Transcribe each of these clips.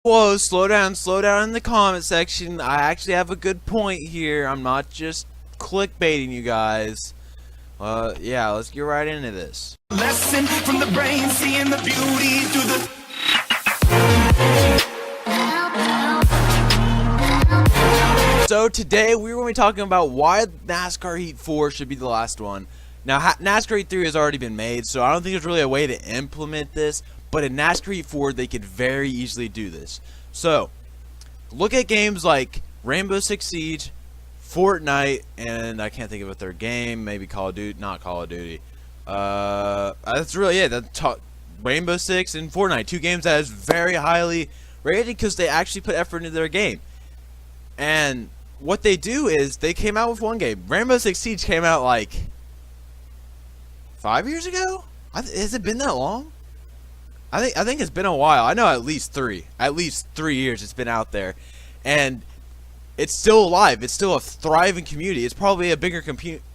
Whoa, slow down in the comment section. I actually have a good point here. I'm not just clickbaiting you guys. Yeah, let's get right into this. Lesson from the brain, seeing the beauty through the. So today we're going to be talking about why NASCAR Heat 4 should be the last one. Now, NASCAR Heat 3 has already been made, so I don't think there's really a way to implement this. But in NASCAR Heat 4, they could very easily do this. So, look at games like Rainbow Six Siege, Fortnite, and I can't think of a third game. Maybe Call of Duty, not Call of Duty. That's really it. Rainbow Six and Fortnite, two games that is very highly rated because they actually put effort into their game. And what they do is they came out with one game. Rainbow Six Siege came out like 5 years ago. Has it been that long? I think it's been a while. I know at least 3 years it's been out there, and it's still alive. It's still a thriving community. It's probably a bigger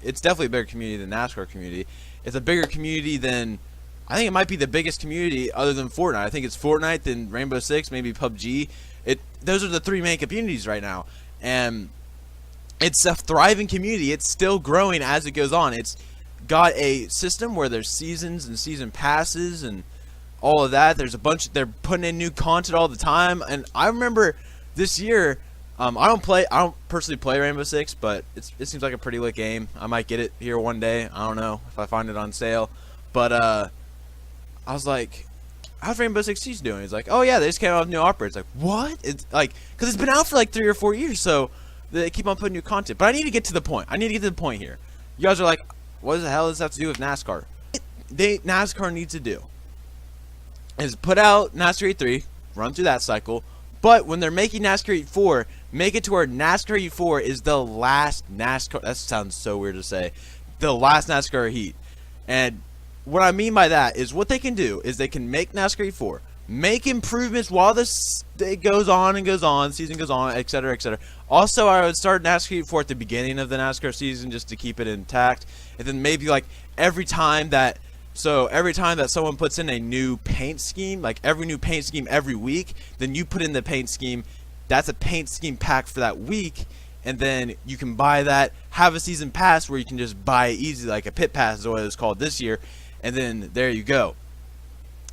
It's definitely a bigger community than NASCAR community. It's a bigger community than, I think it might be the biggest community other than Fortnite. I think it's Fortnite, then Rainbow Six, maybe PUBG. Those are the 3 main communities right now, and it's a thriving community. It's still growing as it goes on. It's got a system where there's seasons and season passes and all of that. There's a bunch. They're putting in new content all the time. And I remember this year. I don't personally play Rainbow Six, but it seems like a pretty lit game. I might get it here one day. I don't know if I find it on sale. But I was like, how's Rainbow Six Siege doing? He's like, oh yeah, they just came out with new opera. It's like, what? It's like, because it's been out for like 3 or 4 years, so they keep on putting new content. But I need to get to the point. Here. You guys are like, what the hell does this have to do with NASCAR? NASCAR needs to do is put out NASCAR Heat 3, run through that cycle, but when they're making NASCAR Heat 4, make it to where NASCAR Heat 4 is the last NASCAR. That sounds so weird to say. The last NASCAR Heat. And what I mean by that is what they can do is they can make NASCAR Heat 4, make improvements while this it goes on and goes on, season goes on, etc., etc. Also, I would start NASCAR Heat 4 at the beginning of the NASCAR season just to keep it intact, and then maybe like every time that someone puts in a new paint scheme, like every new paint scheme every week, then you put in the paint scheme. That's a paint scheme pack for that week, and then you can buy that, have a season pass where you can just buy it easy, like a pit pass is what it was called this year, and then there you go.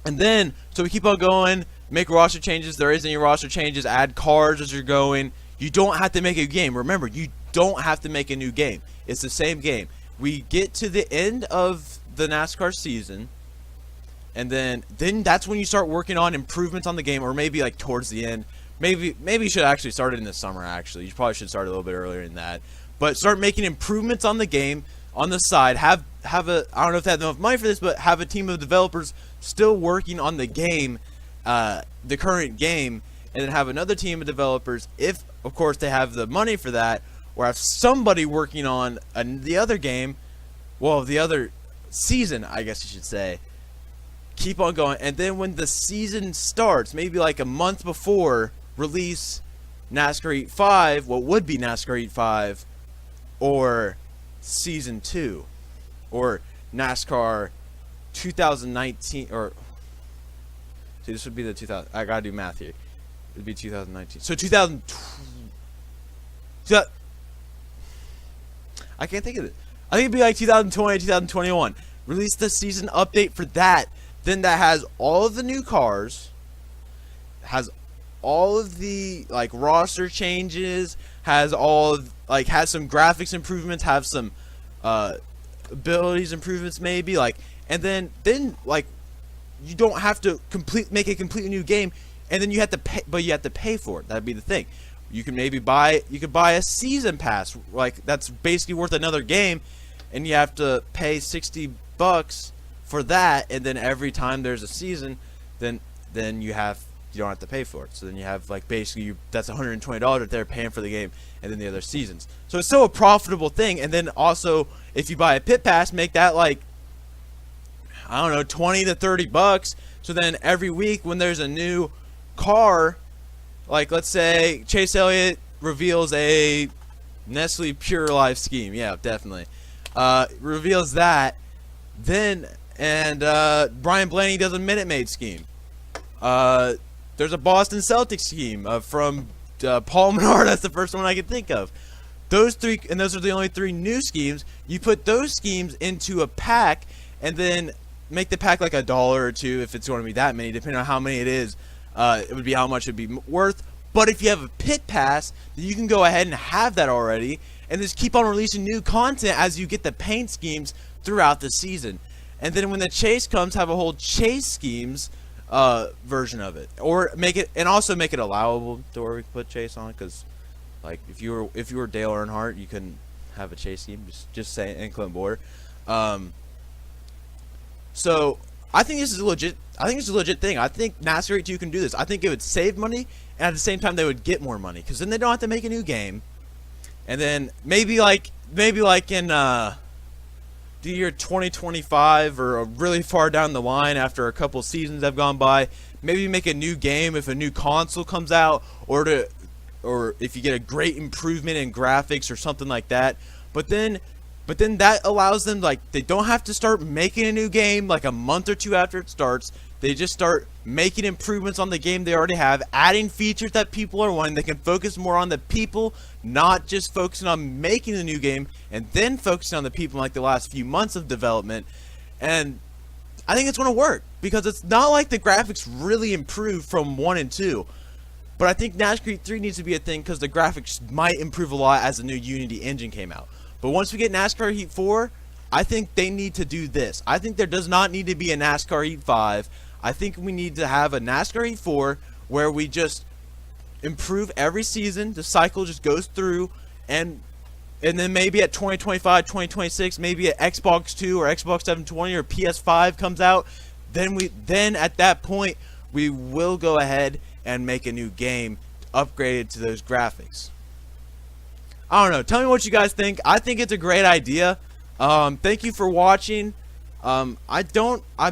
And then, so we keep on going, make roster changes. There isn't any roster changes, add cars as you're going. You don't have to make a game. Remember, you don't have to make a new game. It's the same game. We get to the end of the NASCAR season, and then that's when you start working on improvements on the game, or maybe like towards the end. Maybe you should actually start it in the summer. Actually, you probably should start a little bit earlier than that, but start making improvements on the game on the side. Have a, I don't know if they have enough money for this, but have a team of developers still working on the game, the current game, and then have another team of developers, if of course they have the money for that, or have somebody working on the other game, well, the other season, I guess you should say. Keep on going, and then when the season starts, maybe like a month before, release NASCAR Heat 5, what would be NASCAR Heat 5, or Season 2, or NASCAR 2019, or, see, this would be the 2000, I gotta do math here, it would be 2019, so 2000, I can't think of it. I think it'd be like 2020, 2021. Release the season update for that. Then that has all of the new cars, has all of the like roster changes, has all of has some graphics improvements, have some abilities improvements maybe, like, and then like you don't have to make a completely new game, and then you have to pay, but you have to pay for it. That'd be the thing. You could buy a season pass, like that's basically worth another game, and you have to pay $60 for that, and then every time there's a season, then you don't have to pay for it. So then you have like basically that's $120 that they're paying for the game, and then the other seasons. So it's still a profitable thing. And then also if you buy a pit pass, make that like, I don't know, $20 to $30. So then every week when there's a new car, like let's say Chase Elliott reveals a Nestle Pure Life scheme, yeah, definitely, reveals that, then, and Brian Blaney does a Minute Maid scheme, there's a Boston Celtics scheme from Paul Menard. That's the first one I could think of. Those three, and those are the only three new schemes. You put those schemes into a pack, and then make the pack like $1 or $2 if it's going to be that many, depending on how many it is. It would be how much it would be worth. But if you have a pit pass, then you can go ahead and have that already, and just keep on releasing new content as you get the paint schemes throughout the season. And then when the chase comes, have a whole chase schemes version of it, or make it, and also make it allowable to where we can put chase on it, because like if you were Dale Earnhardt, you couldn't have a chase scheme. Just say in Clinton Border. So I think this is legit. I think it's a legit thing. I think NASCAR 82 can do this. I think it would save money, and at the same time they would get more money, because then they don't have to make a new game. And then maybe like in the year 2025 or really far down the line, after a couple seasons have gone by, maybe make a new game if a new console comes out, or if you get a great improvement in graphics or something like that. But then that allows them, like, they don't have to start making a new game like a month or two after it starts. They just start making improvements on the game they already have, adding features that people are wanting. They can focus more on the people, not just focusing on making the new game and then focusing on the people like the last few months of development. And I think it's going to work, because it's not like the graphics really improved from 1 and 2. But I think NASCAR 3 needs to be a thing, because the graphics might improve a lot as the new Unity engine came out. But once we get NASCAR Heat 4, I think they need to do this. I think there does not need to be a NASCAR Heat 5. I think we need to have a NASCAR Heat 4 where we just improve every season. The cycle just goes through, and then maybe at 2025, 2026, maybe at Xbox 2 or Xbox 720 or PS5 comes out, then at that point we will go ahead and make a new game upgraded to those graphics. I don't know. Tell me what you guys think. I think it's a great idea. Thank you for watching. I'm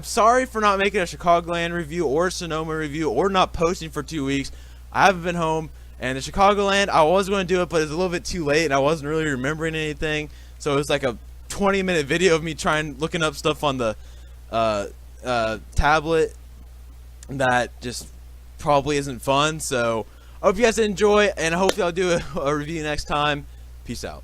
sorry for not making a Chicagoland review or a Sonoma review, or not posting for 2 weeks. I haven't been home, and the Chicagoland, I was going to do it, but it's a little bit too late, and I wasn't really remembering anything. So it was like a 20-minute video of me looking up stuff on the tablet that just probably isn't fun. So I hope you guys enjoy, and I hope y'all do a review next time. Peace out.